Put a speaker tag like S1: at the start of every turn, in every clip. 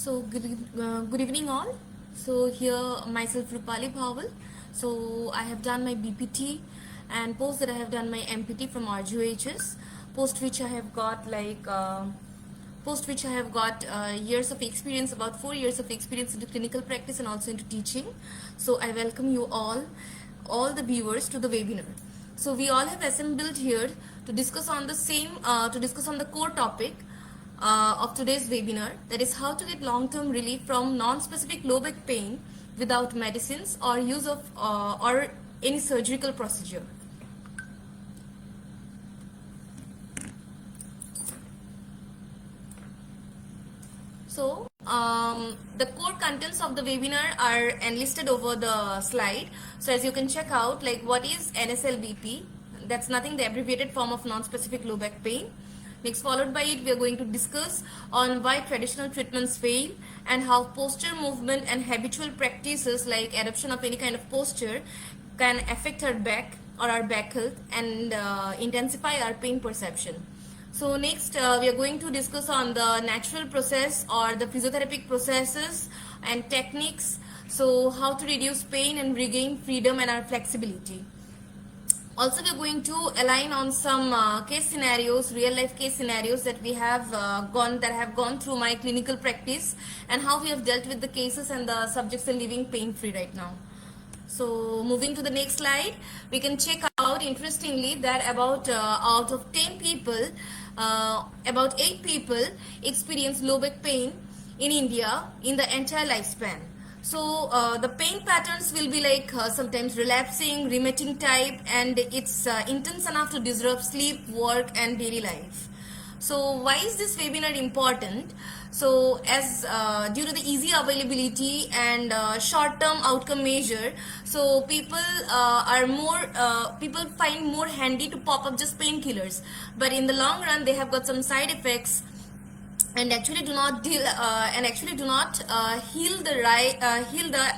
S1: Good evening all. So here myself Rupali Bhaval. So I have done my BPT and post that I have done my MPT from RGHS. Post which I have got years of experience, about 4 years of experience into clinical practice and also into teaching. So I welcome you all the viewers to the webinar. So we all have assembled here to discuss on the core topic of today's webinar, that is how to get long-term relief from non-specific low back pain without medicines or use of or any surgical procedure. So the core contents of the webinar are enlisted over the slide. So as you can check out, like what is NSLBP? That's nothing, the abbreviated form of non-specific low back pain. Next, followed by it, we are going to discuss on why traditional treatments fail and how posture movement and habitual practices like adoption of any kind of posture can affect our back or our back health and intensify our pain perception. So next, we are going to discuss on the natural process or the physiotherapeutic processes and techniques. So how to reduce pain and regain freedom and our flexibility. Also, we are going to align on some case scenarios, real life case scenarios that we have gone through my clinical practice and how we have dealt with the cases and the subjects are living pain free right now. So moving to the next slide, we can check out interestingly that about out of 10 people, about 8 people experience low back pain in India in the entire lifespan. So the pain patterns will be like sometimes relapsing, remitting type, and it's intense enough to disrupt sleep, work and daily life. So why is this webinar important? So as due to the easy availability and short-term outcome measure, so people find more handy to pop up just painkillers, but in the long run they have got some side effects and actually do not heal the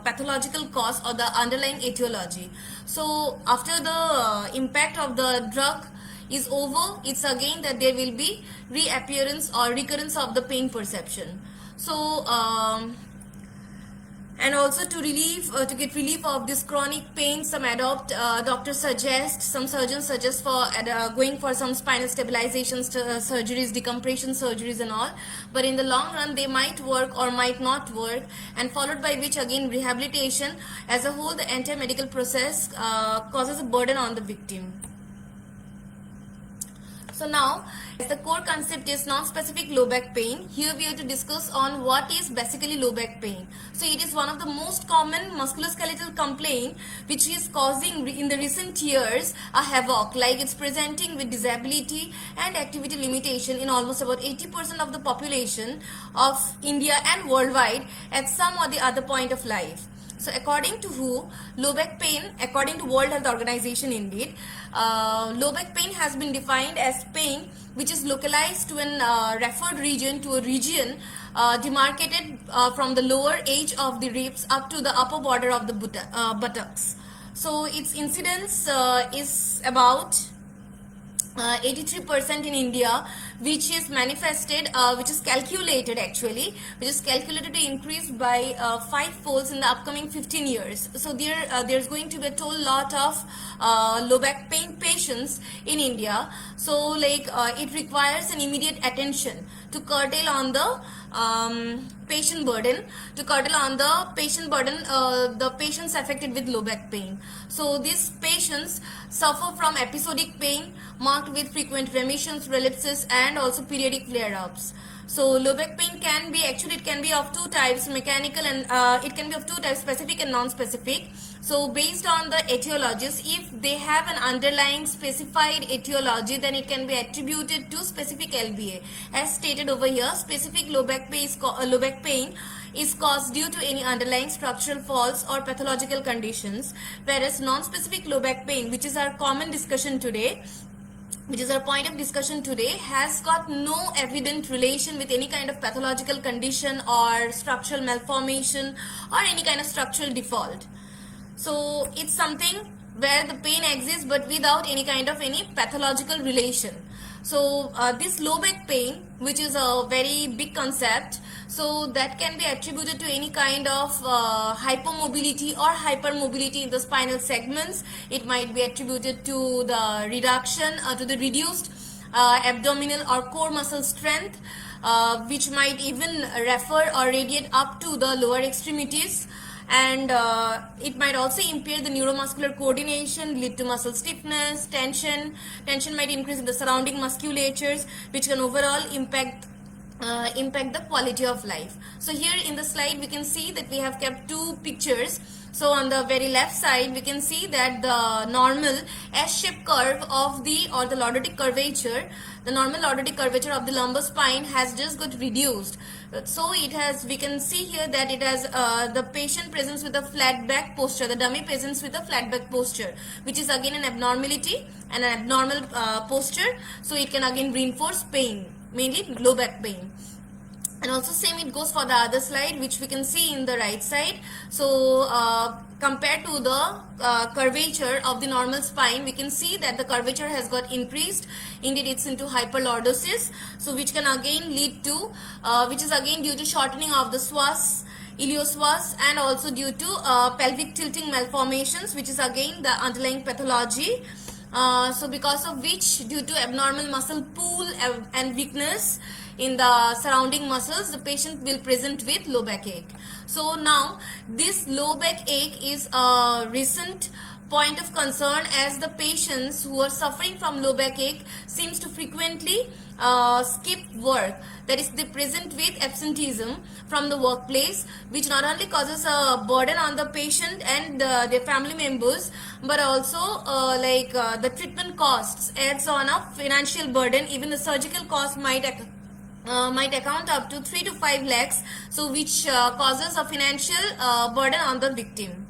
S1: pathological cause or the underlying etiology. So after the impact of the drug is over, it's again that there will be reappearance or recurrence of the pain perception. So and also to get relief of this chronic pain, some doctors suggest, some surgeons suggest for going for some spinal stabilization surgeries, decompression surgeries and all, but in the long run they might work or might not work, and followed by which again rehabilitation. As a whole, the entire medical process causes a burden on the victim. So now, as the core concept is non-specific low back pain, here we are to discuss on what is basically low back pain. So it is one of the most common musculoskeletal complaint which is causing in the recent years a havoc, like it's presenting with disability and activity limitation in almost about 80% of the population of India and worldwide at some or the other point of life. So according to WHO, low back pain, according to World Health Organization indeed, low back pain has been defined as pain which is localized to an referred region, to a region demarcated from the lower edge of the ribs up to the upper border of the buttocks. So its incidence is about 83% in India, which is manifested, which is calculated to increase by 5 folds in the upcoming 15 years. So there's going to be a total lot of low back pain patients in India. So like it requires an immediate attention to curtail on the patient burden, the patients affected with low back pain. So these patients suffer from episodic pain marked with frequent remissions, relapses and also periodic flare-ups. So low back pain can be of two types, mechanical and it can be of two types, specific and non-specific. So based on the etiologies, if they have an underlying specified etiology, then it can be attributed to specific LBA. As stated over here, specific low back pain is caused due to any underlying structural faults or pathological conditions, whereas non-specific low back pain, which is our point of discussion today, has got no evident relation with any kind of pathological condition or structural malformation or any kind of structural default. So it's something where the pain exists but without any kind of pathological relation. So this low back pain, which is a very big concept, so that can be attributed to any kind of hypermobility or hypermobility in the spinal segments. It might be attributed to the reduction to the reduced abdominal or core muscle strength, which might even refer or radiate up to the lower extremities. And it might also impair the neuromuscular coordination, lead to muscle stiffness, tension. Tension might increase in the surrounding musculatures, which can overall impact the quality of life. So here in the slide we can see that we have kept two pictures. So on the very left side we can see that the normal S-shaped curve of the lordotic curvature, the normal lordotic curvature of the lumbar spine has just got reduced. So it has, we can see here that it has the patient presents with a flat back posture, the dummy presents with a flat back posture, which is again an abnormality and an abnormal posture. So it can again reinforce pain, mainly low back pain. And also same it goes for the other slide, which we can see in the right side. So compared to the curvature of the normal spine, we can see that the curvature has got increased. Indeed, it's into hyperlordosis, so which can again lead to which is again due to shortening of the psoas, iliopsoas, and also due to pelvic tilting malformations, which is again the underlying pathology. So because of which, due to abnormal muscle pull and weakness in the surrounding muscles, the patient will present with low back ache. So now this low back ache is a recent point of concern, as the patients who are suffering from low back ache seems to frequently skip work. That is, they present with absenteeism from the workplace, which not only causes a burden on the patient and their family members, but also the treatment costs adds on a financial burden. Even the surgical cost might account up to 3 to 5 lakhs, so which causes a financial burden on the victim.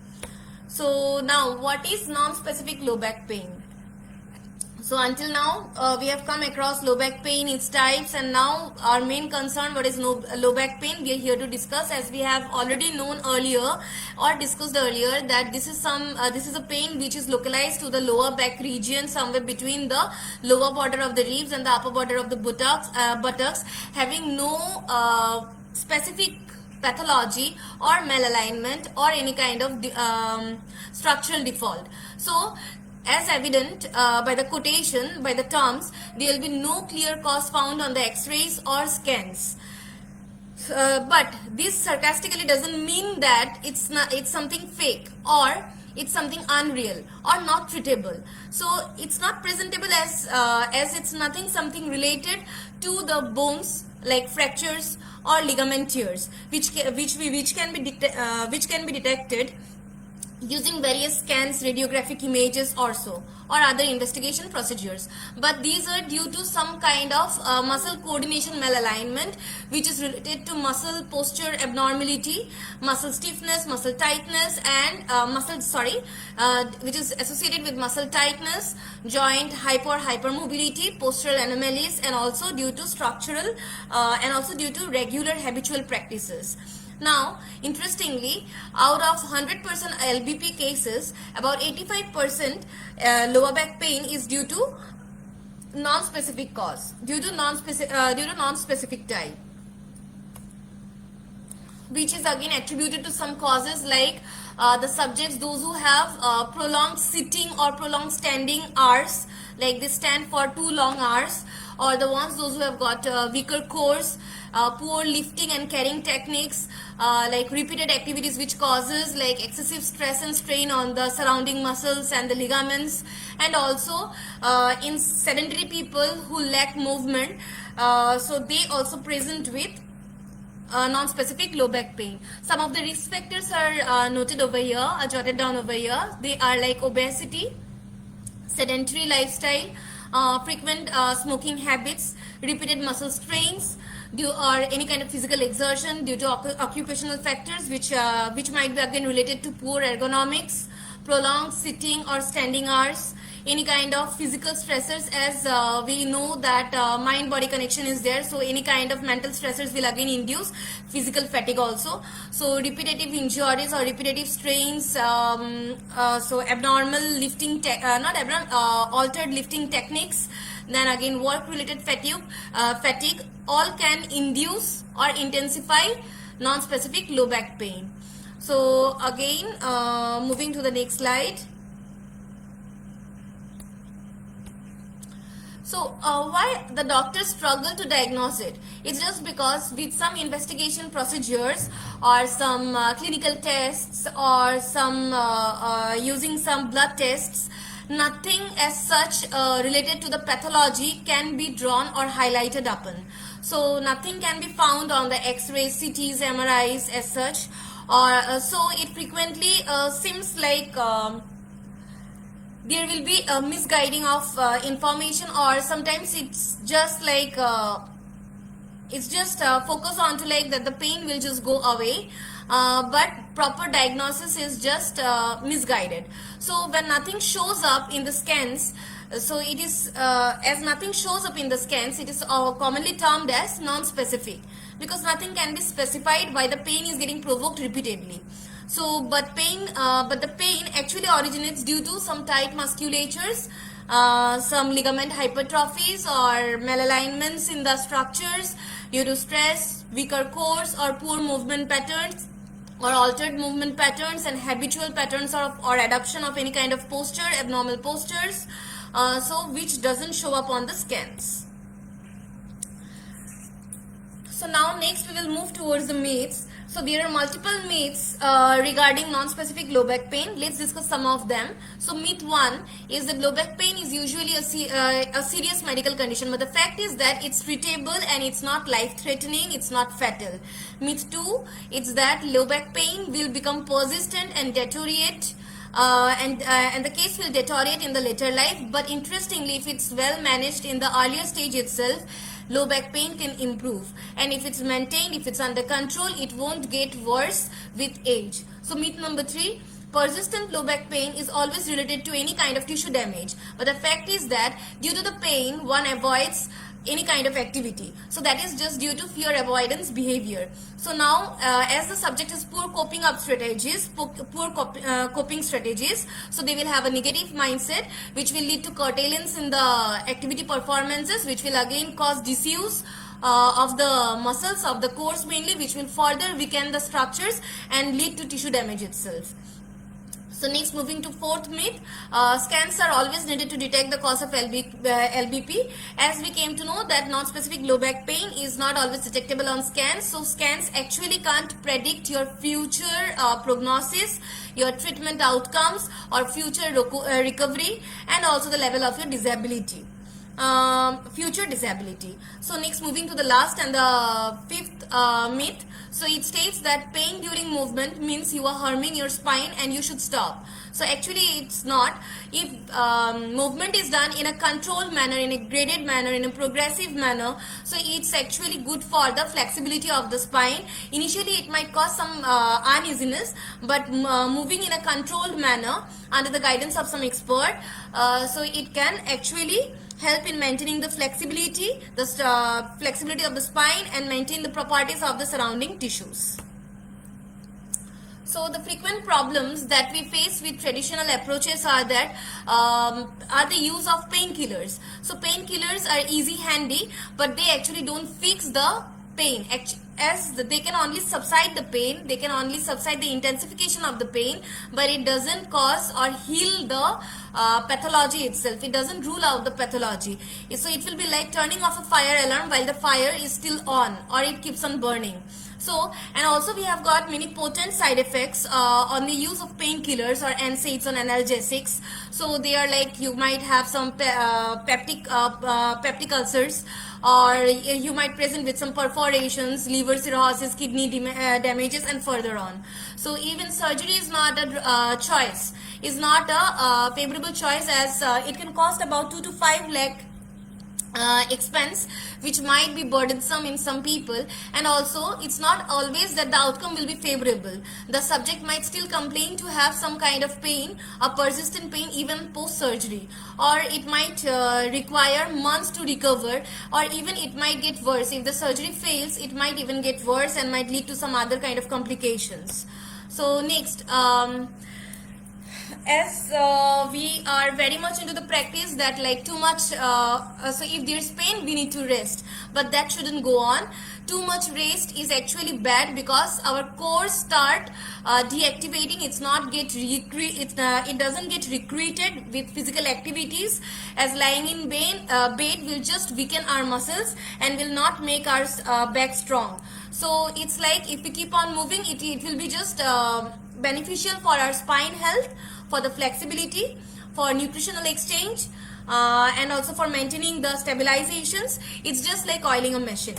S1: So now, what is non-specific low back pain? So until now we have come across low back pain, its types, and now our main concern, what is low back pain, we are here to discuss, as we have already known earlier or discussed earlier that this is a pain which is localized to the lower back region, somewhere between the lower border of the ribs and the upper border of the buttocks, having no specific pathology or malalignment or any kind of structural default. So as evident by the quotation, by the terms, there will be no clear cause found on the x-rays or scans. But this sarcastically doesn't mean that it's something fake or it's something unreal or not treatable. So it's not presentable as it's something related to the bones, like fractures or ligament tears, which can be detected using various scans, radiographic images or other investigation procedures. But these are due to some kind of muscle coordination malalignment, which is related to muscle posture abnormality, muscle stiffness, muscle tightness, and which is associated with muscle tightness, joint hypermobility, postural anomalies, and also due to structural and also due to regular habitual practices. Now, interestingly, out of 100% LBP cases, about 85% lower back pain is due to non-specific cause, due to non-specific type, which is again attributed to some causes like the subjects, those who have prolonged sitting or prolonged standing hours, like they stand for too long hours, or those who have got weaker cores, poor lifting and carrying techniques, like repeated activities which causes like excessive stress and strain on the surrounding muscles and the ligaments, and also in sedentary people who lack movement, so they also present with non-specific low back pain. Some of the risk factors are noted over here, jotted down over here. They are like obesity, sedentary lifestyle, frequent smoking habits, repeated muscle strains, or any kind of physical exertion due to occupational factors which might be again related to poor ergonomics, prolonged sitting or standing hours, any kind of physical stressors, as we know that mind-body connection is there, so any kind of mental stressors will again induce physical fatigue also. So repetitive injuries or repetitive strains, so abnormal lifting, altered lifting techniques, then again work-related fatigue, all can induce or intensify non-specific low back pain. So again, moving to the next slide. So why the doctors struggle to diagnose it? It's just because with some investigation procedures or some clinical tests or some using some blood tests, nothing as such related to the pathology can be drawn or highlighted upon. So nothing can be found on the X-rays, CTs, MRIs as such, or so it frequently seems like there will be a misguiding of information, or sometimes it's just like focus on to like that the pain will just go away, but proper diagnosis is just misguided. So when nothing shows up in the scans, so it is as nothing shows up in the scans, it is commonly termed as non-specific, because nothing can be specified why the pain is getting provoked repeatedly. So but the pain actually originates due to some tight musculatures, some ligament hypertrophies or malalignments in the structures due to stress, weaker cores, or poor movement patterns, or altered movement patterns and habitual patterns or adoption of any kind of posture, abnormal postures, so which doesn't show up on the scans. So now next we will move towards the myths. So there are multiple myths regarding non-specific low back pain. Let's discuss some of them. So myth 1 is that low back pain is usually a serious medical condition, but the fact is that it's treatable and it's not life-threatening, it's not fatal. Myth 2 is that low back pain will become persistent and deteriorate, and the case will deteriorate in the later life. But interestingly, if it's well managed in the earlier stage itself, low back pain can improve, and if it's maintained, if it's under control, it won't get worse with age. So myth number 3, persistent low back pain is always related to any kind of tissue damage, but the fact is that due to the pain one avoids any kind of activity. So that is just due to fear avoidance behavior. So now as the subject is poor coping strategies, so they will have a negative mindset which will lead to curtailance in the activity performances, which will again cause disuse of the muscles of the cores mainly, which will further weaken the structures and lead to tissue damage itself. So next, moving to fourth myth, scans are always needed to detect the cause of LBP. As we came to know that non-specific low back pain is not always detectable on scans. So scans actually can't predict your future prognosis, your treatment outcomes, or future recovery, and also the level of your disability. Future disability. So next, moving to the last and the fifth myth. So it states that pain during movement means you are harming your spine and you should stop. So actually it's not. If movement is done in a controlled manner, in a graded manner, in a progressive manner, so it's actually good for the flexibility of the spine. Initially it might cause some uneasiness, but moving in a controlled manner under the guidance of some expert, so it can actually help in maintaining the flexibility of the spine and maintain the properties of the surrounding tissues. So the frequent problems that we face with traditional approaches are that are the use of painkillers. So painkillers are easy handy, but they actually don't fix the pain. As they can only subside the pain, they can only subside the intensification of the pain, but it doesn't cause or heal the pathology itself. It doesn't rule out the pathology. So it will be like turning off a fire alarm while the fire is still on, or it keeps on burning. So, and also we have got many potent side effects on the use of painkillers or NSAIDs or analgesics. So they are like, you might have some peptic ulcers, or you might present with some perforations, liver cirrhosis, kidney damages, and further on. So even surgery is not a choice, is not a favorable choice, as it can cost about 2 to 5 lakh expense, which might be burdensome in some people, and also it's not always that the outcome will be favorable. The subject might still complain to have some kind of pain, a persistent pain even post surgery, or it might require months to recover, or even it might get worse. If the surgery fails, it might even get worse and might lead to some other kind of complications. So next, as we are very much into the practice that like too much, so if there's pain we need to rest, but that shouldn't go on. Too much rest is actually bad because our core start deactivating. It's not get it doesn't get recruited with physical activities, as lying in bed will just weaken our muscles and will not make our back strong. So it's like if we keep on moving, it will be just beneficial for our spine health, for the flexibility, for nutritional exchange, and also for maintaining the stabilizations. It's just like oiling a machine.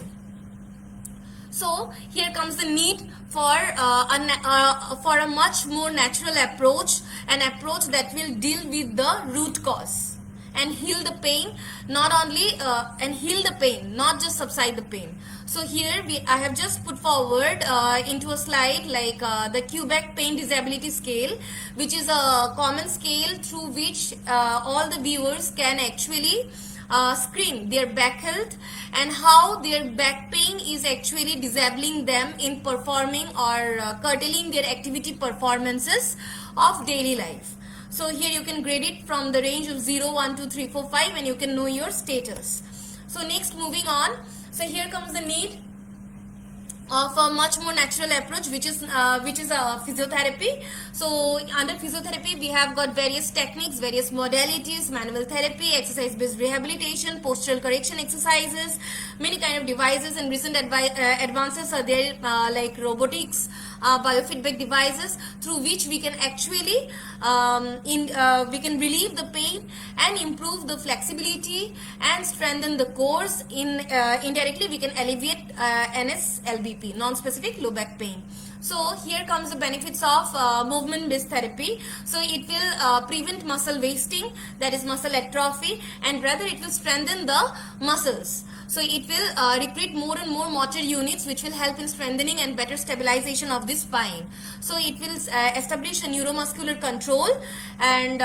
S1: So here comes the need for a much more natural approach, an approach that will deal with the root cause and heal the pain, not only and heal the pain, not just subside the pain. So here I have just put forward into a slide like the Quebec Pain Disability Scale, which is a common scale through which all the viewers can actually screen their back health and how their back pain is actually disabling them in performing or curtailing their activity performances of daily life. So here you can grade it from the range of 0, 1, 2, 3, 4, 5, and you can know your status. So next, moving on. So here comes the need of a much more natural approach, which is physiotherapy. So under physiotherapy we have got various techniques, various modalities: manual therapy, exercise based rehabilitation, postural correction exercises, many kind of devices, and recent advances are there like robotics, biofeedback devices, through which we can actually we can relieve the pain and improve the flexibility and strengthen the cores. Indirectly we can alleviate NSLBP, non-specific low back pain. So here comes the benefits of movement based therapy. So it will prevent muscle wasting, that is muscle atrophy, and rather it will strengthen the muscles. So it will recruit more and more motor units, which will help in strengthening and better stabilization of the spine. So it will establish a neuromuscular control, and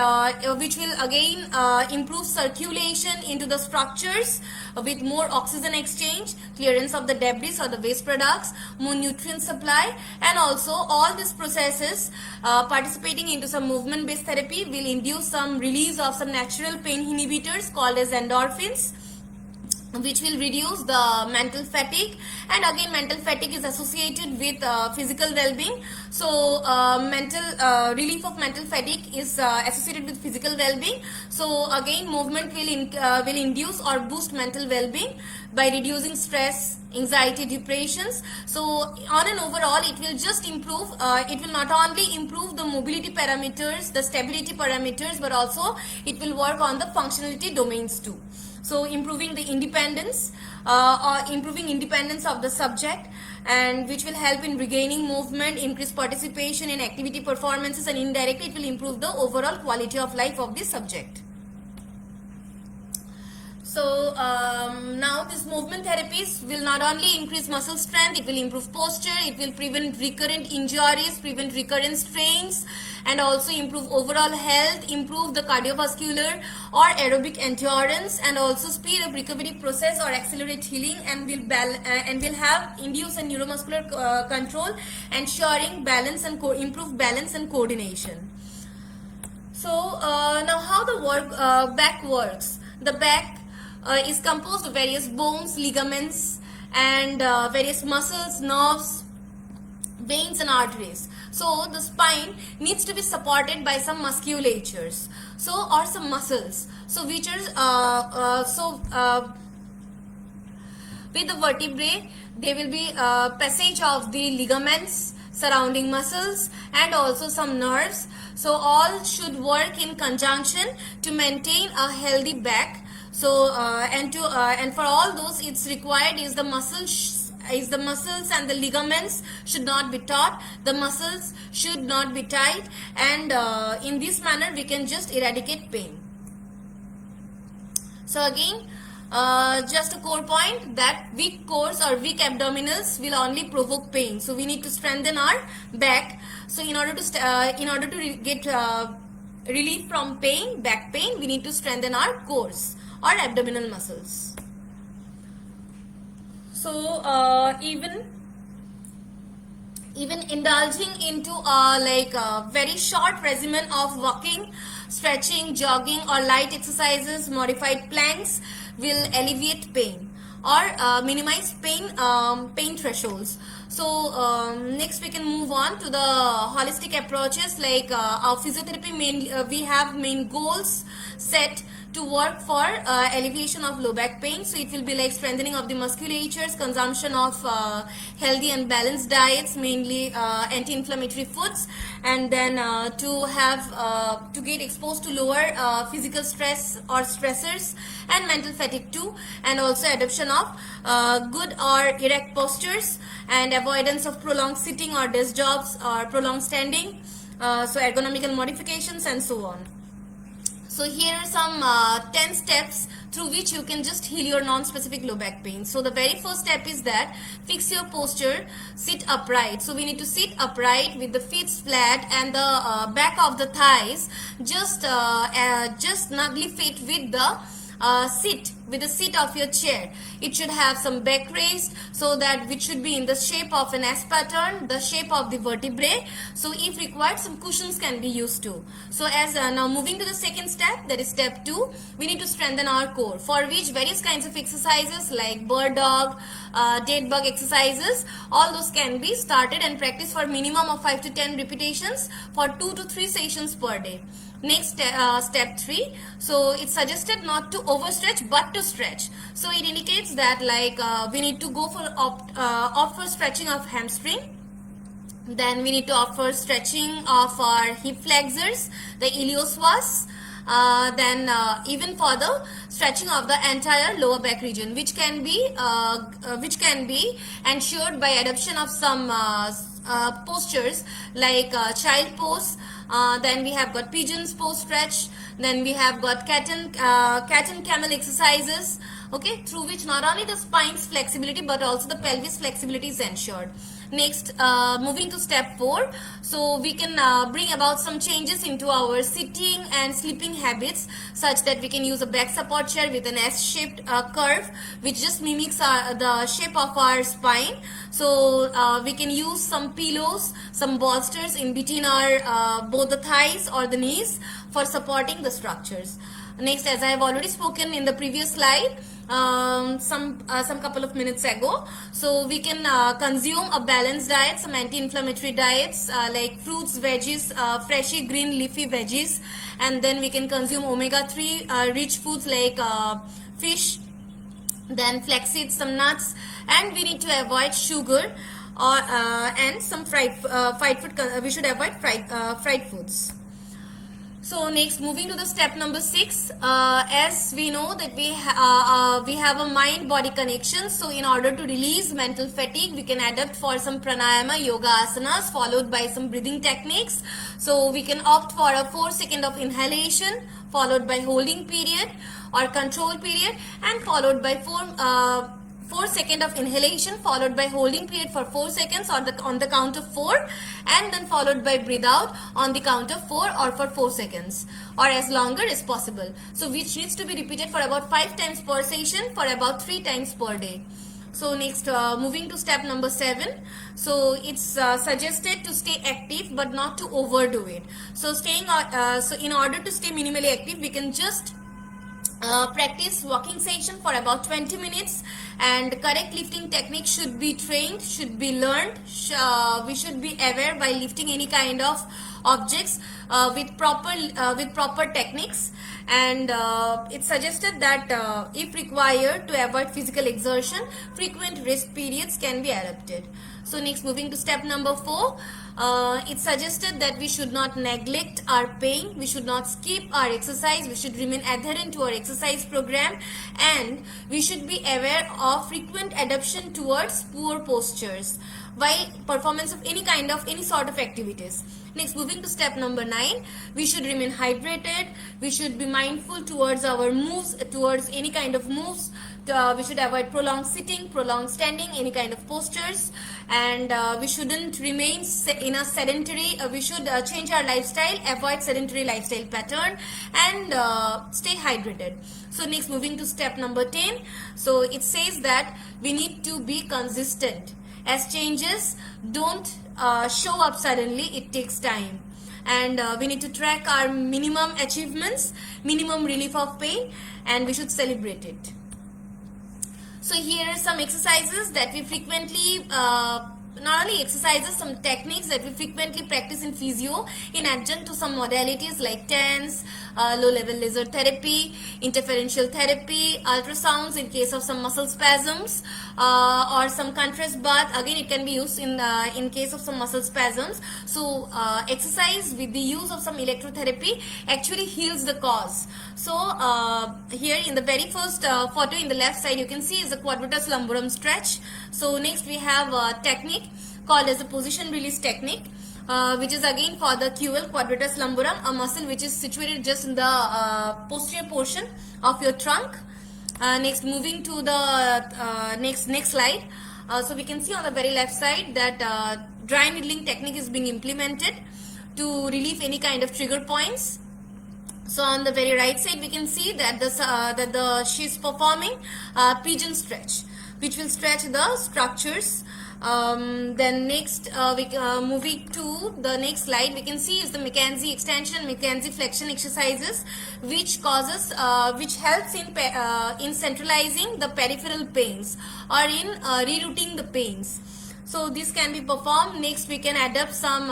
S1: which will again improve circulation into the structures with more oxygen exchange, clearance of the debris or the waste products, more nutrient supply, and also all these processes participating into some movement based therapy will induce some release of some natural pain inhibitors called as endorphins, which will reduce the mental fatigue. And again, mental fatigue is associated with physical well-being. So relief of mental fatigue is associated with physical well-being. So again, movement will induce or boost mental well-being by reducing stress, anxiety, depressions. So on an overall, it will just improve, it will not only improve the mobility parameters, the stability parameters, but also it will work on the functionality domains too. So improving the independence of the subject, and which will help in regaining movement, increase participation in activity performances, and indirectly it will improve the overall quality of life of the subject. So now this movement therapies will not only increase muscle strength, it will improve posture, it will prevent recurrent injuries, prevent recurrent strains, and also improve overall health, improve the cardiovascular or aerobic endurance, and also speed up recovery process or accelerate healing, and will have induce a neuromuscular control, ensuring balance and improve balance and coordination. So now how the back works. The back is composed of various bones, ligaments, and various muscles, nerves, veins, and arteries. So the spine needs to be supported by some musculatures, or some muscles. So which are with the vertebrae, there will be passage of the ligaments surrounding muscles and also some nerves. So all should work in conjunction to maintain a healthy back. So and for all those, it's required is the muscles and the ligaments should not be taut, the muscles should not be tight, and in this manner we can just eradicate pain. So again, just a core point that weak cores or weak abdominals will only provoke pain. So we need to strengthen our back. So in order to get relief from pain, back pain, we need to strengthen our cores or abdominal muscles. So even even indulging into a very short regimen of walking, stretching, jogging or light exercises, modified planks will alleviate pain or minimize pain thresholds. So next we can move on to the holistic approaches, like our physiotherapy we have main goals set to work for alleviation of low back pain. So it will be like strengthening of the musculatures, consumption of healthy and balanced diets, mainly anti-inflammatory foods, and then to get exposed to lower physical stress or stressors and mental fatigue too, and also adoption of good or erect postures and avoidance of prolonged sitting or desk jobs or prolonged standing, so ergonomical modifications and so on. So here are some 10 steps through which you can just heal your non-specific low back pain. So the very first step is that fix your posture, sit upright. So we need to sit upright with the feet flat and the back of the thighs just snugly fit with the seat of your chair. It should have some back raised, so that which should be in the shape of an S pattern, the shape of the vertebrae. So if required, some cushions can be used too. So as now moving to the second step, that is step 2, we need to strengthen our core, for which various kinds of exercises like bird dog, dead bug exercises, all those can be started and practiced for minimum of 5 to 10 repetitions for 2 to 3 sessions per day. Next, step 3. So it's suggested not to overstretch but to stretch. So it indicates that we need to go for opt for stretching of hamstring. Then we need to opt for stretching of our hip flexors, the iliopsoas. Then even for the stretching of the entire lower back region, which can be ensured by adoption of some postures like child pose. Then we have got pigeons pose stretch. Then we have got cat and camel exercises, okay, through which not only the spine's flexibility but also the pelvis flexibility is ensured. Next, moving to step 4, so we can bring about some changes into our sitting and sleeping habits, such that we can use a back support chair with an S-shaped curve, which just mimics the shape of our spine. So we can use some pillows, some bolsters in between our both the thighs or the knees for supporting the structures. Next, as I have already spoken in the previous slide, some couple of minutes ago, so we can consume a balanced diet, some anti-inflammatory diets like fruits, veggies, freshy green leafy veggies, and then we can consume omega-3 rich foods like fish, then flaxseed, some nuts, and we need to avoid sugar or and some fried food. We should avoid fried foods. So next, moving to the step number 6, as we know that we have a mind-body connection. So in order to release mental fatigue, we can adapt for some pranayama, yoga asanas, followed by some breathing techniques. So we can opt for a 4 second of inhalation, followed by holding period or control period, and followed by 4 second of inhalation, followed by holding period for 4 seconds on the count of 4, and then followed by breathe out on the count of 4 or for 4 seconds or as longer as possible. So which needs to be repeated for about 5 times per session for about 3 times per day. So next, moving to step number 7. So it's suggested to stay active but not to overdo it. So so in order to stay minimally active, we can just practice walking session for about 20 minutes, and correct lifting technique should be trained, should be learned. We should be aware while lifting any kind of objects with proper techniques, and it's suggested that if required to avoid physical exertion, frequent rest periods can be adopted. So next, moving to step number 4, it's suggested that we should not neglect our pain, we should not skip our exercise, we should remain adherent to our exercise program, and we should be aware of frequent adaptation towards poor postures while performance of any sort of activities. Next, moving to step number 9, we should remain hydrated, we should be mindful towards our moves, towards any kind of moves. We should avoid prolonged sitting, prolonged standing, any kind of postures, and we shouldn't remain in a sedentary, we should change our lifestyle, avoid sedentary lifestyle pattern, and stay hydrated. So next, moving to step number 10, so it says that we need to be consistent, as changes don't show up suddenly, it takes time. And we need to track our minimum achievements, minimum relief of pain, and we should celebrate it. So here are some exercises that we frequently, not only exercises, some techniques that we frequently practice in physio in adjunct to some modalities like TENS, low-level laser therapy, interferential therapy, ultrasounds in case of some muscle spasms, or some contrast bath. Again, it can be used in case of some muscle spasms. So exercise with the use of some electrotherapy actually heals the cause. So here in the very first photo in the left side, you can see is the quadratus lumborum stretch. So next we have a technique called as a position release technique, which is again for the QL, quadratus lumborum, a muscle which is situated just in the posterior portion of your trunk. Next, moving to the next slide. So we can see on the very left side that dry needling technique is being implemented to relieve any kind of trigger points. So on the very right side, we can see that she is performing pigeon stretch, which will stretch the structures. Then next, moving to the next slide, we can see is the McKenzie extension, McKenzie flexion exercises, which helps in centralizing the peripheral pains or in rerouting the pains. So this can be performed. Next, we can adapt some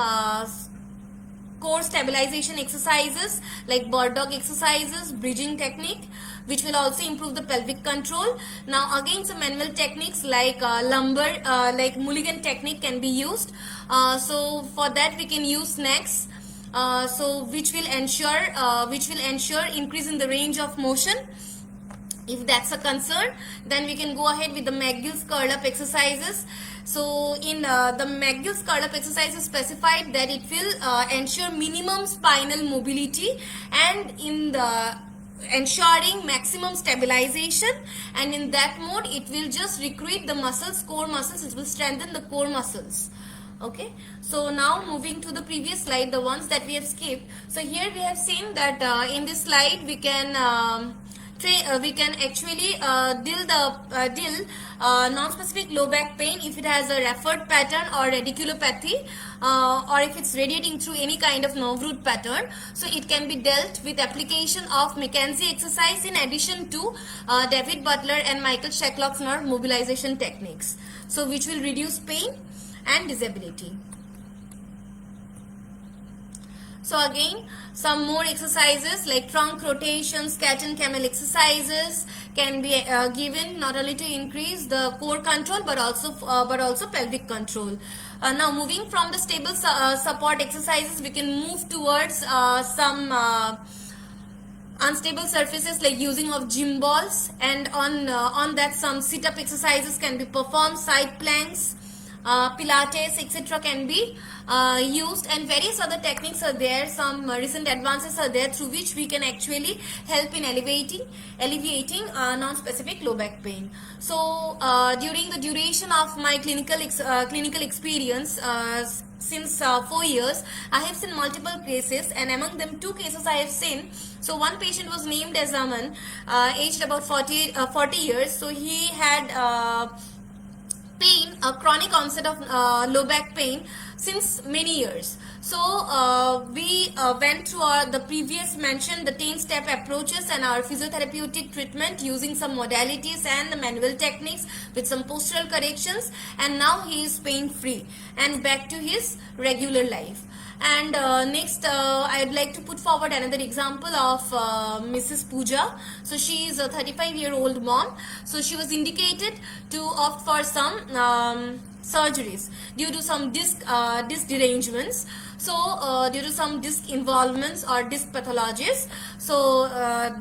S1: core stabilization exercises like bird dog exercises, bridging technique, which will also improve the pelvic control. Now again, some manual techniques like lumbar, like Mulligan technique can be used. So for that we can use snacks, which will ensure increase in the range of motion. If that's a concern, then we can go ahead with the McGill's curl up exercises. So in the McGill's curl up exercises specified that it will ensure minimum spinal mobility and in the ensuring maximum stabilization, and in that mode it will just recruit the muscles, core muscles. It will strengthen the core muscles. Okay, so now moving to the previous slide, the ones that we have skipped. So here we have seen that in this slide we can actually deal non-specific low back pain if it has a referred pattern or radiculopathy, or if it's radiating through any kind of nerve root pattern. So it can be dealt with application of McKenzie exercise in addition to David Butler and Michael Shacklock's nerve mobilization techniques, so which will reduce pain and disability. So again, some more exercises like trunk rotations, cat and camel exercises can be given not only to increase the core control but also pelvic control. Now moving from the stable support exercises, we can move towards some unstable surfaces like using of gym balls, and on that some sit-up exercises can be performed, side planks, Pilates, etc. can be used, and various other techniques are there. Some recent advances are there through which we can actually help in alleviating non-specific low back pain. So during the duration of my clinical experience, since 4 years, I have seen multiple cases, and among them 2 cases I have seen. So one patient was named as Aman, aged about 40 years. So he had pain, a chronic onset of low back pain since many years. So we went through the previous mentioned the 10-step approaches and our physiotherapeutic treatment using some modalities and the manual techniques with some postural corrections, and now he is pain free and back to his regular life. And next, I would like to put forward another example of Mrs. Pooja. So she is a 35-year-old mom. So she was indicated to opt for some surgeries due to some disc derangements. So due to some disc involvements or disc pathologies. So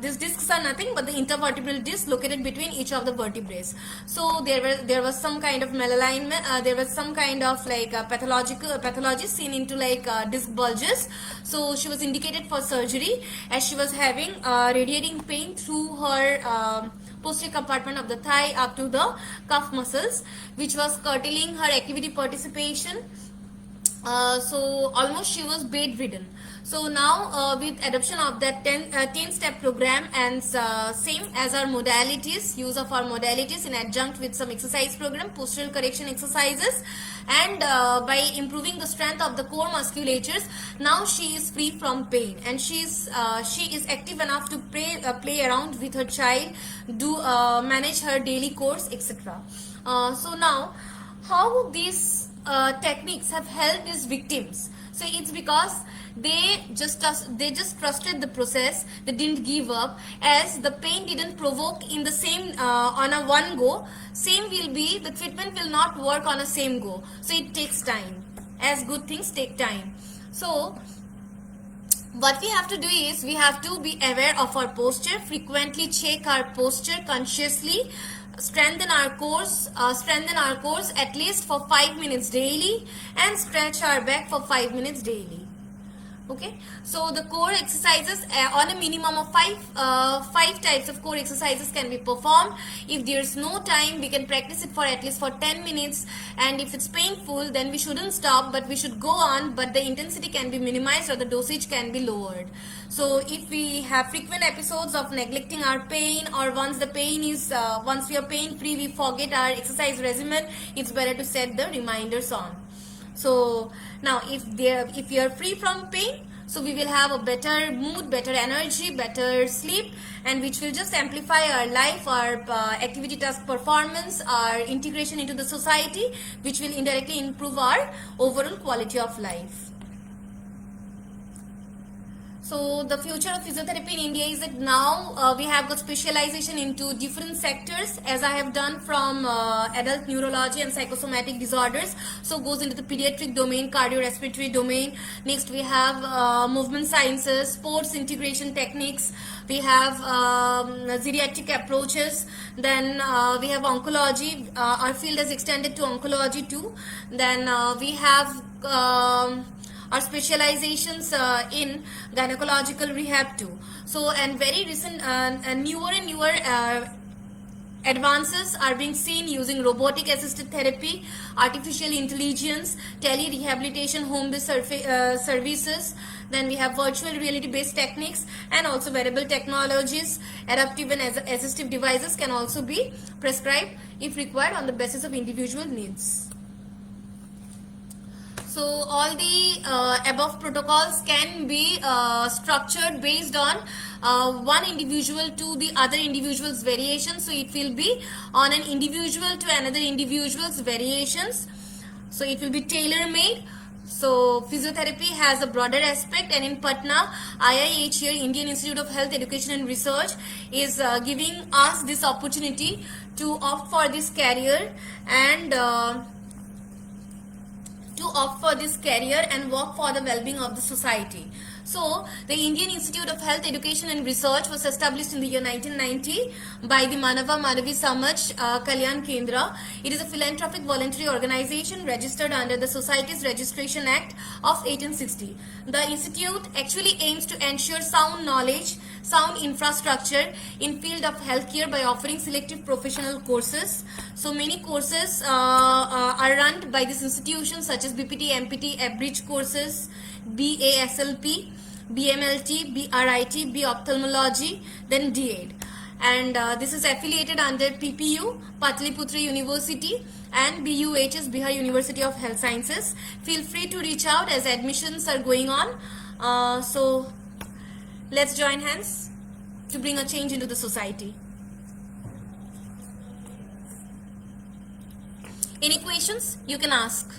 S1: these discs are nothing but the intervertebral discs located between each of the vertebrae. So there was some kind of malalignment. There was some kind of like pathology seen into like disc bulges. So she was indicated for surgery as she was having radiating pain through her posterior compartment of the thigh up to the cuff muscles, which was curtailing her activity participation. So almost she was bedridden. So now with adoption of that 10 step program and same as our modalities, use of our modalities in adjunct with some exercise program, postural correction exercises, and by improving the strength of the core musculatures, now she is free from pain, and she is active enough to play around with her child, do manage her daily course, etc. So now how these techniques have helped these victims? So it's because they just trusted the process. They didn't give up, as the pain didn't provoke in the same on a one go. Same will be, the treatment will not work on a same go. So it takes time, as good things take time. So what we have to do is, we have to be aware of our posture, frequently check our posture consciously, strengthen our cores at least for 5 minutes daily, and stretch our back for 5 minutes daily. Okay, so the core exercises on a minimum of five types of core exercises can be performed. If there's no time, we can practice it for at least for 10 minutes, and if it's painful, then we shouldn't stop, but we should go on, but the intensity can be minimized or the dosage can be lowered. So if we have frequent episodes of neglecting our pain, or once we are pain free, we forget our exercise regimen, it's better to set the reminders on. So now if you are free from pain, so we will have a better mood, better energy, better sleep, and which will just amplify our life, our activity task performance, our integration into the society, which will indirectly improve our overall quality of life. So the future of physiotherapy in India is that now we have got specialization into different sectors, as I have done from adult neurology and psychosomatic disorders. So goes into the pediatric domain, cardiorespiratory domain. Next we have movement sciences, sports integration techniques. We have geriatric approaches. Then we have oncology. Our field has extended to oncology too. Then we have our specializations in gynecological rehab too. So, and very recent newer and newer advances are being seen using robotic assisted therapy, artificial intelligence, tele-rehabilitation, home-based services. Then we have virtual reality based techniques, and also wearable technologies. Adaptive and assistive devices can also be prescribed if required on the basis of individual needs. So all the above protocols can be structured based on one individual to the other individual's variation. So it will be on an individual to another individual's variations. So it will be tailor-made. So physiotherapy has a broader aspect, and in Patna, IIH here, Indian Institute of Health Education and Research, is giving us this opportunity to opt for this career and work for the well-being of the society. So, the Indian Institute of Health Education and Research was established in the year 1990 by the Manava Manavi Samaj Kalyan Kendra. It is a philanthropic voluntary organization registered under the Societies Registration Act of 1860. The institute actually aims to ensure sound knowledge, sound infrastructure in field of healthcare by offering selective professional courses. So many courses are run by this institution, such as BPT, MPT, Abridged courses, BASLP, BMLT, BRIT, B Ophthalmology, then DAID. And this is affiliated under PPU, Patliputra University, and BUHS, Bihar University of Health Sciences. Feel free to reach out as admissions are going on. So let's join hands to bring a change into the society. Any questions? You can ask.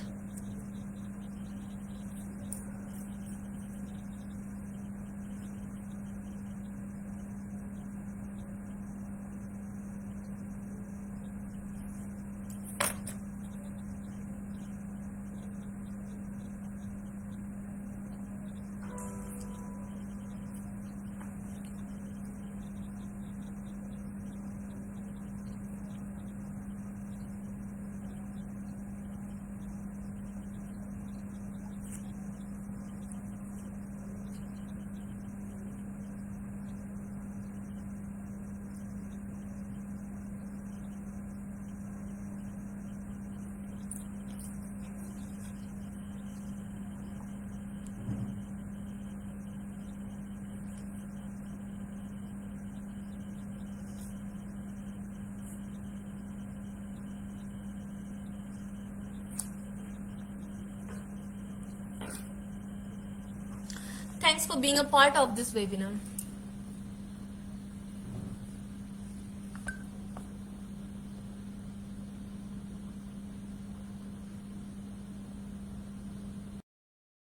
S1: thanks for being a part of this webinar.